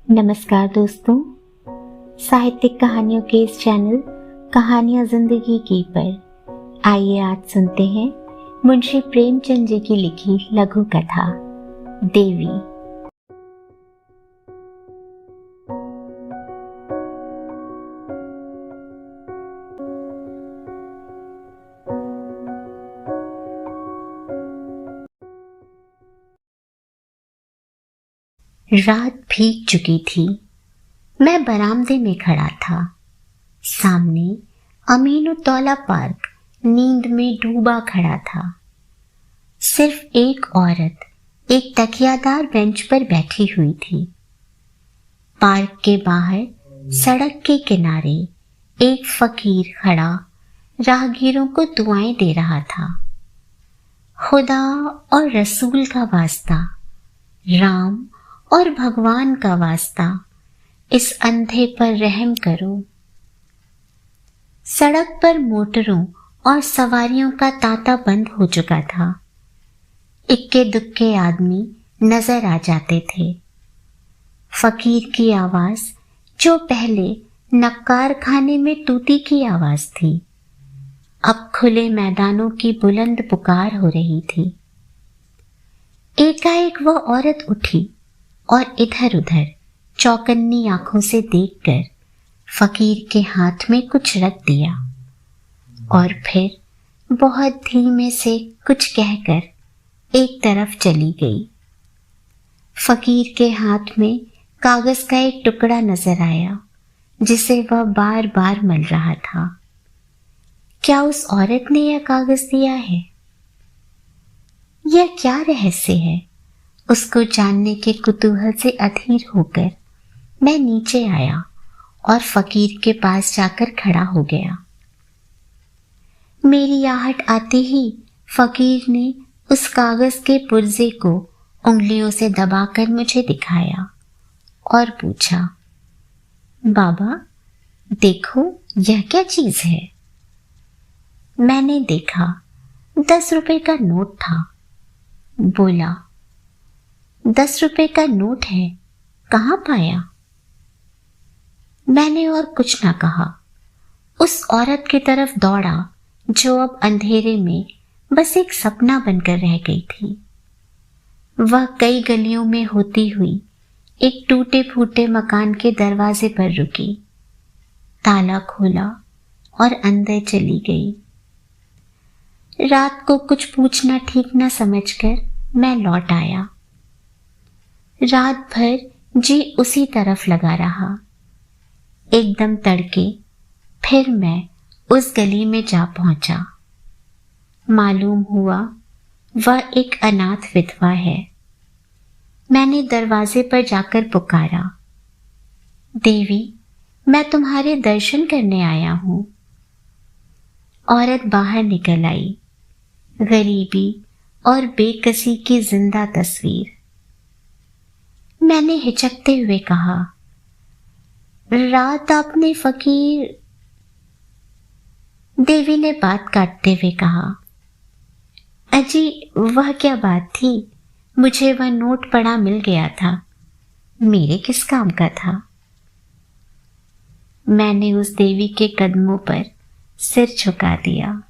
नमस्कार दोस्तों, साहित्यिक कहानियों के इस चैनल कहानियां जिंदगी की पर आइए आज सुनते हैं मुंशी प्रेमचंद जी की लिखी लघु कथा देवी। रात भीग चुकी थी। मैं बरामदे में खड़ा था। सामने अमीनुद्दौला पार्क नींद में डूबा खड़ा था। सिर्फ एक औरत एक तकियादार बेंच पर बैठी हुई थी। पार्क के बाहर सड़क के किनारे एक फकीर खड़ा राहगीरों को दुआएं दे रहा था। खुदा और रसूल का वास्ता, राम और भगवान का वास्ता, इस अंधे पर रहम करो। सड़क पर मोटरों और सवारियों का तांता बंद हो चुका था। इक्के दुक्के आदमी नजर आ जाते थे। फकीर की आवाज, जो पहले नक्कार खाने में तूती की आवाज थी, अब खुले मैदानों की बुलंद पुकार हो रही थी। एकाएक वह औरत उठी और इधर उधर चौकन्नी आंखों से देखकर फकीर के हाथ में कुछ रख दिया और फिर बहुत धीमे से कुछ कहकर एक तरफ चली गई। फकीर के हाथ में कागज का एक टुकड़ा नजर आया जिसे वह बार बार मल रहा था। क्या उस औरत ने यह कागज दिया है? यह क्या रहस्य है? उसको जानने के कुतूहल से अधीर होकर मैं नीचे आया और फकीर के पास जाकर खड़ा हो गया। मेरी आहट आते ही फकीर ने उस कागज के पुर्जे को उंगलियों से दबाकर मुझे दिखाया और पूछा, बाबा देखो, यह क्या चीज है? मैंने देखा, 10 रुपए का नोट था। बोला, 10 रुपए का नोट है, कहाँ पाया? मैंने और कुछ ना कहा। उस औरत की तरफ दौड़ा जो अब अंधेरे में बस एक सपना बनकर रह गई थी। वह कई गलियों में होती हुई एक टूटे फूटे मकान के दरवाजे पर रुकी, ताला खोला और अंदर चली गई। रात को कुछ पूछना ठीक न समझकर मैं लौट आया। रात भर जी उसी तरफ लगा रहा। एकदम तड़के फिर मैं उस गली में जा पहुंचा। मालूम हुआ वह एक अनाथ विधवा है। मैंने दरवाजे पर जाकर पुकारा, देवी, मैं तुम्हारे दर्शन करने आया हूं। औरत बाहर निकल आई। गरीबी और बेकसी की जिंदा तस्वीर। मैंने हिचकते हुए कहा, रात आपने फकीर। देवी ने बात काटते हुए कहा, अजी वह क्या बात थी, मुझे वह नोट पड़ा मिल गया था, मेरे किस काम का था। मैंने उस देवी के कदमों पर सिर झुका दिया।